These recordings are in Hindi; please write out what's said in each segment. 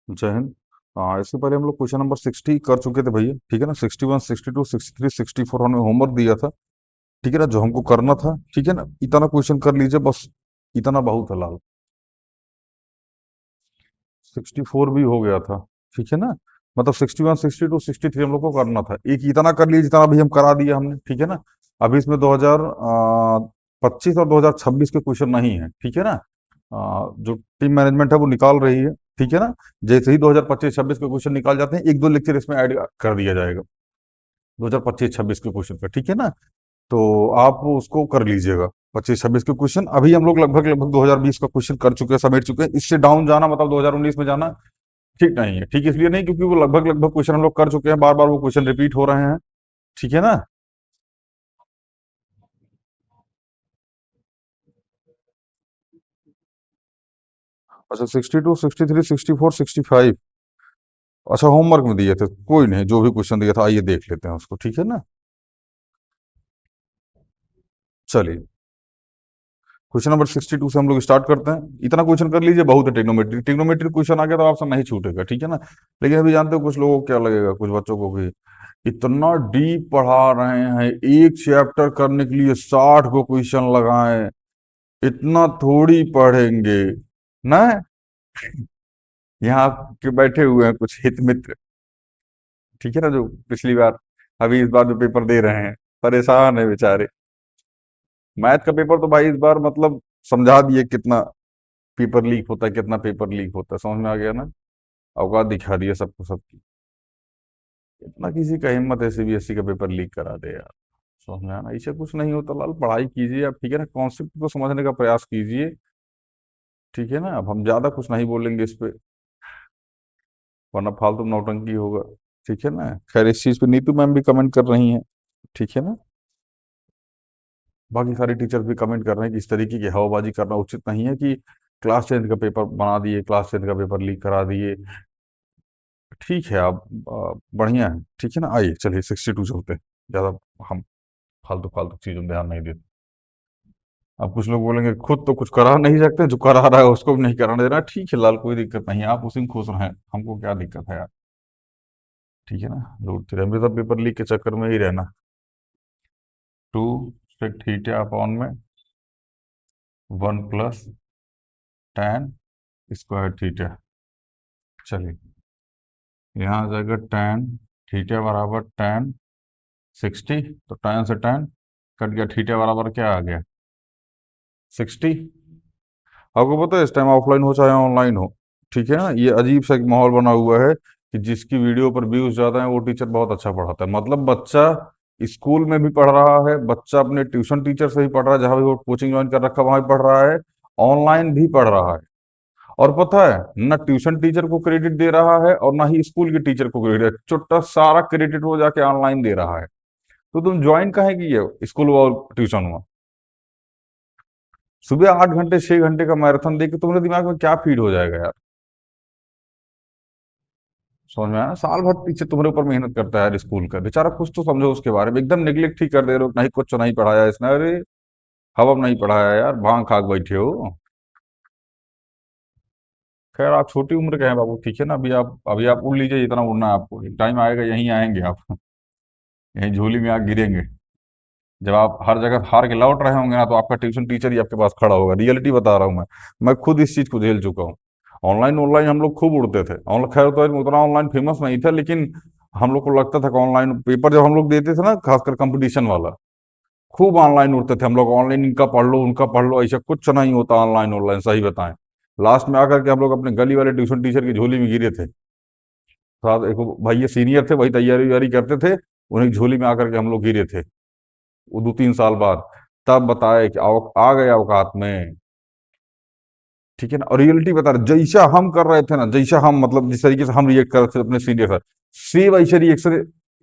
जय हिंद। इससे पहले हम लोग क्वेश्चन नंबर 60 कर चुके थे भैया, ठीक है ना। 61, 62, 63, 64 हमने होमवर्क दिया था, ठीक है ना, जो हमको करना था, ठीक है ना। इतना क्वेश्चन कर लीजिए बस, इतना बहुत है लाल। 64 भी हो गया था, ठीक है ना। मतलब 61, 62, 63 हम लोग को करना था। एक इतना कर लीजिए जितना अभी हम करा दिया हमने, ठीक है ना। अभी इसमें 2025 और 2026 के क्वेश्चन नहीं है, ठीक है ना। जो टीम मैनेजमेंट है वो निकाल रही है, ठीक है ना। जैसे ही 2025-26 के क्वेश्चन निकाल जाते हैं, एक दो लेक्चर इसमें ऐड कर दिया जाएगा 2025-26 के क्वेश्चन का, ठीक है ना। तो आप उसको कर लीजिएगा। 25-26 के क्वेश्चन अभी हम लोग लगभग लगभग 2020 का क्वेश्चन कर चुके हैं, समेट चुके हैं। इससे डाउन जाना मतलब 2019 में जाना ठीक नहीं है। ठीक इसलिए नहीं क्योंकि वो लगभग लगभग क्वेश्चन हम लोग कर चुके हैं, बार बार वो क्वेश्चन रिपीट हो रहे हैं, ठीक है ना। अच्छा, 62, 63, 64, 65। अच्छा, होमवर्क में दिए थे, कोई नहीं, जो भी क्वेश्चन दिया था आइए देख लेते हैं उसको, ठीक है ना। चलिए, क्वेश्चन नंबर 62 से हम लोग स्टार्ट करते हैं। इतना क्वेश्चन कर लीजिए, बहुत है। टिग्नोमेट्री टिग्नोमेट्री क्वेश्चन आ गया तो आपसे नहीं छूटेगा, ठीक है ना। लेकिन अभी जानते हो कुछ लोगों को क्या लगेगा, कुछ बच्चों को भी इतना डीप पढ़ा रहे हैं, एक चैप्टर करने के लिए 60 को क्वेश्चन लगाए, इतना थोड़ी पढ़ेंगे ना। यहाँ के बैठे हुए हैं कुछ हित मित्र, ठीक है ना, जो पिछली बार अभी इस बार जो पेपर दे रहे हैं, परेशान है बेचारे। मैथ का पेपर तो भाई इस बार मतलब समझा दिए कितना पेपर लीक होता है, कितना पेपर लीक होता है, समझ में आ गया ना। औकात दिखा दिया सबको सबकी। इतना किसी का हिम्मत है सीबीएसई का पेपर लीक करा दे यार। समझ में आना, इससे कुछ नहीं होता लाल, पढ़ाई कीजिए आप, ठीक है ना, कॉन्सेप्ट को समझने का प्रयास कीजिए, ठीक है ना। अब हम ज्यादा कुछ नहीं बोलेंगे इस पे, वरना फालतू नौटंकी होगा, ठीक है ना। खैर, इस चीज पे नीतू मैम भी कमेंट कर रही हैं, ठीक है ना। बाकी सारे टीचर भी कमेंट कर रहे हैं कि इस तरीके की हवाबाजी करना उचित नहीं है कि क्लास 10 का पेपर बना दिए, क्लास 10 का पेपर लीक करा दिए। ठीक है, आप बढ़िया है, ठीक है ना। आइए चलिए 62 चलते हैं। ज्यादा हम फालतू फालतू चीजों में ध्यान नहीं देते। अब कुछ लोग बोलेंगे खुद तो कुछ करा नहीं सकते, जो करा रहा है उसको भी नहीं कराने देना। ठीक है लाल, कोई दिक्कत नहीं है, आप उसी में खुश रहें, हमको क्या दिक्कत है यार, ठीक है ना। लूटते रहे, हमें तो पेपर लीक के चक्कर में ही रहना। 2 सेक थीटा अपॉन में 1 + tan² चलिए, यहाँ आ जाएगा tan थीटा बराबर tan 60, तो tan से tan कट गया, थीटा बराबर क्या आ गया, 60। आपको पता है इस टाइम ऑफलाइन हो चाहे ऑनलाइन हो, ठीक है ना, ये अजीब सा एक माहौल बना हुआ है कि जिसकी वीडियो पर व्यूज ज्यादा है वो टीचर बहुत अच्छा पढ़ाता है। मतलब बच्चा स्कूल में भी पढ़ रहा है, बच्चा अपने ट्यूशन टीचर से भी पढ़ रहा है, जहां भी वो कोचिंग ज्वाइन कर रखा है वहां भी पढ़ रहा है, ऑनलाइन भी पढ़ रहा है। और पता है, ना ट्यूशन टीचर को क्रेडिट दे रहा है और ना ही स्कूल के टीचर को क्रेडिट, चुट्टा सारा क्रेडिट वो जाके ऑनलाइन दे रहा है। तो तुम ज्वाइन काहे किए स्कूल और ट्यूशन में? सुबह 8 घंटे 6 घंटे का मैराथन देख के तुम्हारे दिमाग में क्या फीड हो जाएगा यार। समझ में आया, साल भर टीचर तुम्हारे ऊपर मेहनत करता है यार, स्कूल का बेचारा, कुछ तो समझो उसके बारे में। एकदम निगलेक्ट ही कर दे रहे हो, नहीं कुछ नहीं पढ़ाया इसने, अरे हवा में नहीं पढ़ाया यार, भांग खा के बैठे हो। खैर, आप छोटी उम्र के हैं बाबू, ठीक है ना। अभी आप उड़ लीजिए जितना उड़ना है आपको, एक टाइम आएगा यहीं आएंगे आप, यहीं झोली में आके गिरेंगे। जब आप हर जगह हार के लौट रहे होंगे ना, तो आपका ट्यूशन टीचर ही आपके पास खड़ा होगा। रियलिटी बता रहा हूँ मैं खुद इस चीज को झेल चुका हूँ। ऑनलाइन ऑनलाइन हम लोग खूब उड़ते थे, ऑनलाइन खैर तो उतना ऑनलाइन फेमस नहीं था, लेकिन हम लोग को लगता था कि ऑनलाइन पेपर जब हम लोग देते थे ना, खासकर कंपटीशन वाला, खूब ऑनलाइन उड़ते थे हम लोग। ऑनलाइन इनका पढ़ लो उनका पढ़ लो, ऐसा कुछ नहीं होता ऑनलाइन ऑनलाइन, सही बताएं। लास्ट में आकर के हम लोग अपने गली वाले ट्यूशन टीचर की झोली में गिरे थे। साथ एक भैया सीनियर थे, वही तैयारी व्यारी करते थे, उन्हीं की झोली में आकर के हम लोग गिरे थे, वो 2-3 साल बाद। तब बताए कि आ गए औकात में, ठीक है ना। और रियलिटी बता रहे, जैसा हम कर रहे थे ना, जैसा हम मतलब जिस तरीके से हम रिएक्ट कर रहे थे अपने सीनियर सर, सेम ऐसे रिएक्शन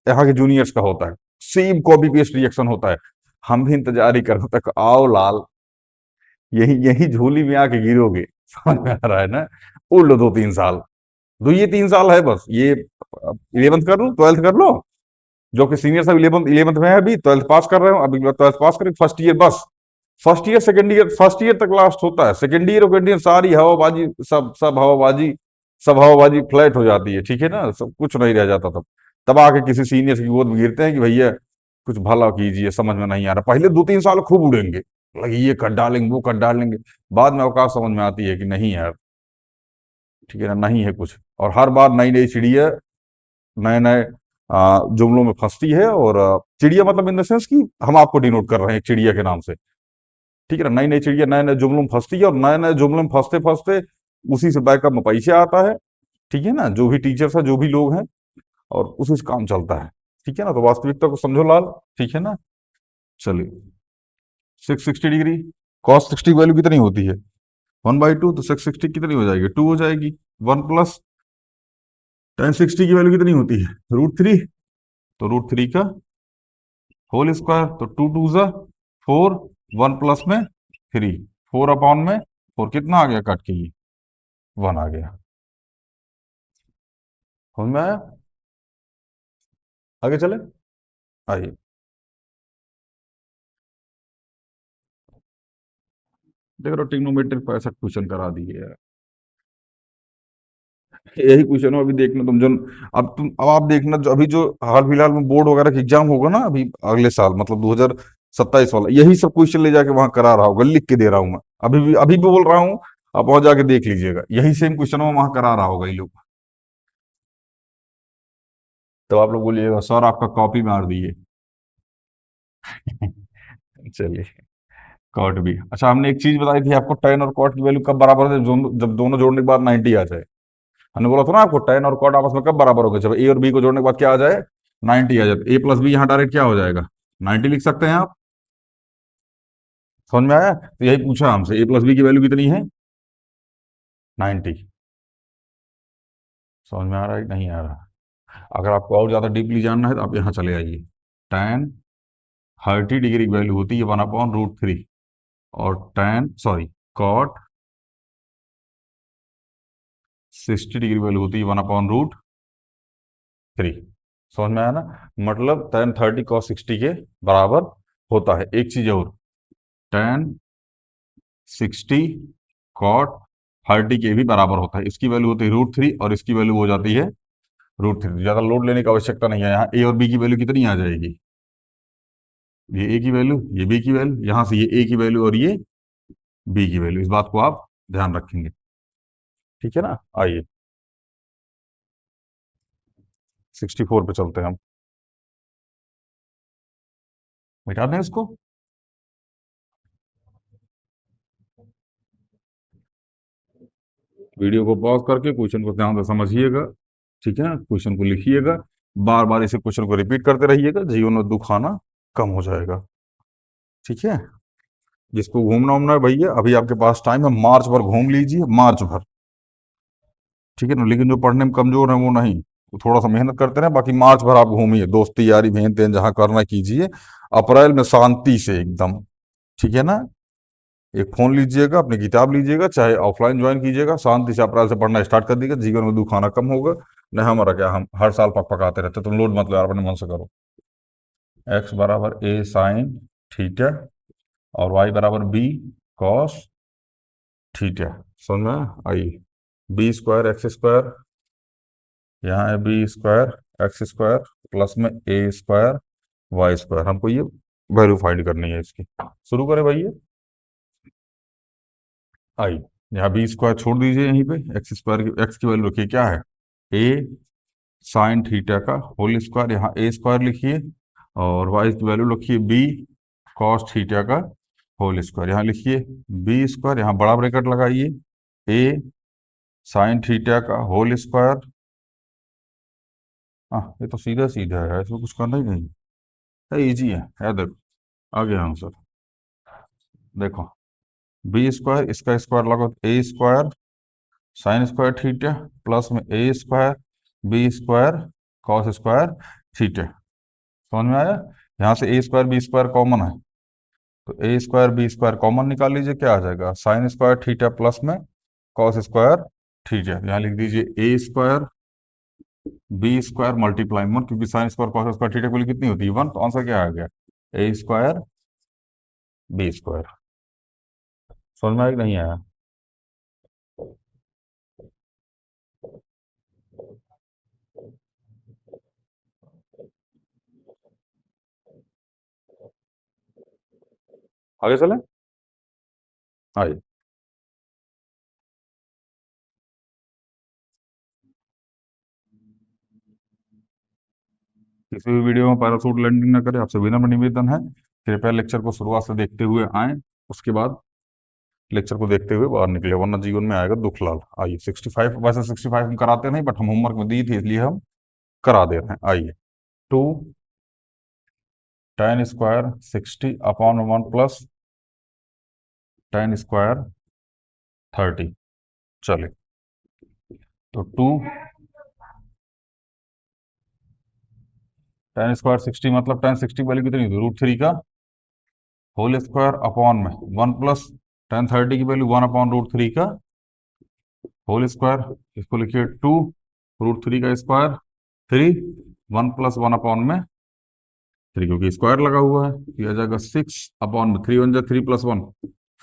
यहाँ के जूनियर्स का होता है, सेम कॉपी पेस्ट रिएक्शन होता है। हम भी इंतजार ही कर रहे थे, आओ लाल, यही यही झोली में आके गिरोगे। समझ में आ रहा है ना। उड़ लो 2-3 साल, दो ये 3 साल है बस ये। 11th कर लो, 12th कर लो, जो कि सीनियर सब 11th 11th में है, अभी 12th पास कर रहे हो, अभी 12th पास करें, फर्स्ट ईयर बस। First year second year, first year तक लास्ट होता है, सेकंड ईयर सेकंड ईयर सारी हवाबाजी, सब सब हवाबाजी। सब हवाबाजी फ्लैट हो जाती है, ठीक है ना, सब कुछ नहीं रह जाता। तब तब आके किसी सीनियर की गोद में गिरते हैं कि भैया कुछ भला कीजिए, समझ में नहीं आ रहा। पहले 2-3 साल खूब उड़ेंगे, लगे ये कर डालेंगे वो कर डालेंगे, बाद में अवकाश समझ में आती है कि नहीं यार, ठीक है ना, नहीं है कुछ। और हर बार नई नई चिड़िया नए नए जुमलों में फंसती है। और चिड़िया मतलब इन द सेंस कि हम आपको डिनोट कर रहे हैं एक चिड़िया के नाम से, ठीक है ना। नई नई चिड़िया नए नए जुमलों में फंसती है, और नए नए जुमलों में फंसते फंसते उसी से बैकअप में पैसे आता है, ठीक है ना, जो भी टीचर्स है जो भी लोग हैं, और उसी से काम चलता है, ठीक है ना। तो वास्तविकता को समझो लाल, ठीक है ना। चलिए, 660 डिग्री, cos 60 वैल्यू कितनी होती है? 1/2। तो 660 कितनी हो जाएगी? 2 हो जाएगी। 1 प्लस tan 60 की वैल्यू कितनी होती है? √3। तो √3 का होल स्क्वायर, तो 2 2 जा 4, 1 प्लस में 3, 4 अपॉन में 4, कितना आ गया काट के ये? 1 आ गया। समझ में आया? आगे चले, आइए। देख रहे हो, ट्रिग्नोमेट्रिक पर ऐसा क्वेश्चन करा दिए यार। यही क्वेश्चन हो अभी देखना तुम जो, अब आप देखना, जो अभी जो हाल फिलहाल में बोर्ड वगैरह का एग्जाम होगा ना, अभी अगले साल, मतलब 2027 वाला, यही सब क्वेश्चन ले जाके वहां करा रहा होगा, लिख के दे रहा हूं मैं। अभी भी बोल रहा हूँ, आप वहां जाके देख लीजिएगा, यही सेम क्वेश्चन वहां करा रहा होगा ये लोग। तो आप लोग बोलिएगा सर आपका कॉपी मार दिए। चलिए, कॉट भी अच्छा। हमने एक चीज बताई थी आपको, tan और cot की वैल्यू कब बराबर है? जब दोनों जोड़ने के बाद 90 आ जाए। हमने बोला था ना आपको, tan और cot आपस में कब बराबर होगा? जब ए और बी को जोड़ने के बाद क्या आ जाए? 90 आ जाए। A+B यहाँ डायरेक्ट क्या हो जाएगा? 90 लिख सकते हैं आप। समझ में आया? तो यही पूछा हमसे, A+B की वैल्यू कितनी है? 90। समझ में आ रहा है कि नहीं आ रहा? अगर आपको और ज्यादा डीपली जानना है तो आप यहाँ चले आइए। tan 30 डिग्री की वैल्यू होती है 1/√3, और cot 60 डिग्री वैल्यू होती है 1/√3। समझ में आया ना? मतलब tan 30 cos 60 के बराबर होता है। एक चीज और, tan 60 cot 30 के भी बराबर होता है। इसकी वैल्यू होती है √3, और इसकी वैल्यू हो जाती है √3। ज्यादा लोड लेने की आवश्यकता नहीं है। यहाँ ए और बी की वैल्यू कितनी आ जाएगी? ये ए की वैल्यू, ये बी की वैल्यू, यहाँ से ये ए की वैल्यू और ये बी की वैल्यू। इस बात को आप ध्यान रखेंगे, ठीक है ना। आइए 64 पे चलते हैं हम। मिटा दें इसको। वीडियो को पॉज करके क्वेश्चन को ध्यान से समझिएगा, ठीक है ना, क्वेश्चन को लिखिएगा, बार बार इसे क्वेश्चन को रिपीट करते रहिएगा, जीवन में दुख आना कम हो जाएगा, ठीक है। जिसको घूमना उमना है भैया, अभी आपके पास टाइम है, मार्च भर घूम लीजिए, मार्च भर, ठीक है ना। लेकिन जो पढ़ने में कमजोर है वो नहीं, वो थोड़ा सा मेहनत करते रहे, बाकी मार्च भर आप घूमिए, दोस्ती यारी भेन तेन जहाँ करना कीजिए। अप्रैल में शांति से एकदम, ठीक है ना। एक फोन लीजिएगा, अपनी किताब लीजिएगा, चाहे ऑफलाइन ज्वाइन कीजिएगा, शांति से अप्रैल से पढ़ना स्टार्ट कर दीजिएगा, जीवन में दुख आना कम होगा। नहीं हमारा क्या, हम हर साल पक पकाते रहते, तुम लोड मत लो यार, अपने मन से करो। एक्स बराबर ए साइन थीटा, और वाई बराबर बी कॉस थीटा। समझ में आई? B² X², यहाँ है B² X² प्लस में A² Y²। हमको ये वैल्यू फाइंड करनी है इसकी। शुरू करें भैया। आई, यहाँ B² छोड़ दीजिए, यहीं पे एक्स की वैल्यू रखिए, क्या है? ए साइन थीटा का होल स्क्वायर, यहाँ A² लिखिए, और वाई की वैल्यू रखिए बी कॉस थीटा का होल स्क्वायर, यहाँ लिखिए B², यहाँ बड़ा ब्रैकेट लगाइए, ए साइन थीटा का होल स्क्वायर। हाँ, ये तो सीधा सीधा है, इसमें कुछ करना ही नहीं है, इजी है देखो। आ गया आंसर, देखो। B² इसका स्क्वायर लगाओ, A² साइन² थीटा प्लस में A² B² कॉस² थीटा। समझ में आया? यहाँ से A² B² कॉमन है, तो A²B² कॉमन निकाल लीजिए, क्या आ जाएगा? साइन² थीटा प्लस में कॉस² थीटा। यहाँ लिख दीजिए A²B² मल्टीप्लाई 1, क्योंकि साइन² कॉस² थीटा की वैल्यू कितनी होती है? 1। तो आंसर क्या आ गया? A²B²। समझ में आया कि नहीं आया? आगे चलें। आइए। किसी भी वीडियो में पैराशूट लैंडिंग न करें, आपसे विनम्र निवेदन है कृपया लेक्चर को शुरुआत से देखते हुए आए, उसके बाद लेक्चर को देखते हुए बाहर निकले, वरना जीवन में आएगा दुख लाल। आइए 65, वैसे 65 हम कराते नहीं, बट हम होमवर्क में दी थी इसलिए हम करा दे रहे हैं। आइए। 2 tan² 60/1 प्लस tan² 30। चलिए, तो 2 tan² 60 मतलब tan 60 वैल्यू कितनी थी, √3 का होल स्क्वायर अपॉन में 1 प्लस tan 30 की वैल्यू 1/√3 का होल स्क्वायर। इसको लिखिए 2 √3 का स्क्वायर 3, 1 प्लस 1/3, क्योंकि स्क्वायर लगा हुआ है तो यह आ जाएगा 6/में 3 1 जा 3 + 1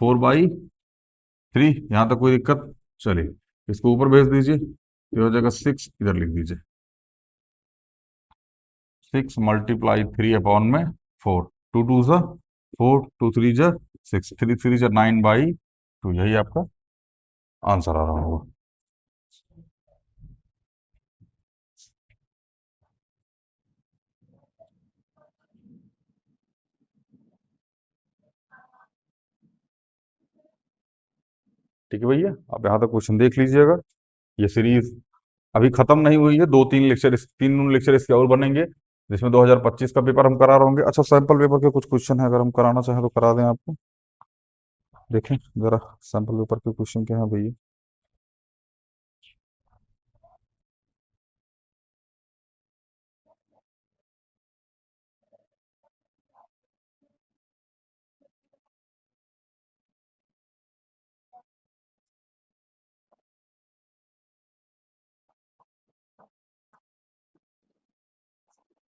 4/3। यहाँ तक कोई दिक्कत? चलिए इसको ऊपर भेज दीजिए, ये हो जाएगा 6, इधर लिख दीजिए 6 × 3/4। 2 2 ज़ा 4, 2 3 ज़ा 6, 3 3 ज़ा 9/2। यही आपका आंसर आ रहा होगा। ठीक है भैया, आप यहाँ तक क्वेश्चन देख लीजिएगा। ये सीरीज अभी खत्म नहीं हुई है, 2 3 लेक्चर 3 लेक्चर इसके और बनेंगे, जिसमें 2025 का पेपर हम करा रहे होंगे। अच्छा, सैंपल पेपर के कुछ क्वेश्चन है, अगर हम कराना चाहें तो करा दें आपको। देखें जरा सैंपल पेपर के क्वेश्चन क्या है भैया।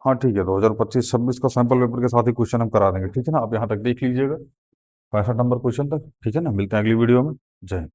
हाँ ठीक है, 2025-26 का सैंपल पेपर के साथ ही क्वेश्चन हम करा देंगे, ठीक है ना। आप यहाँ तक देख लीजिएगा 65 नंबर क्वेश्चन तक, ठीक है ना। मिलते हैं अगली वीडियो में। जय हिंद।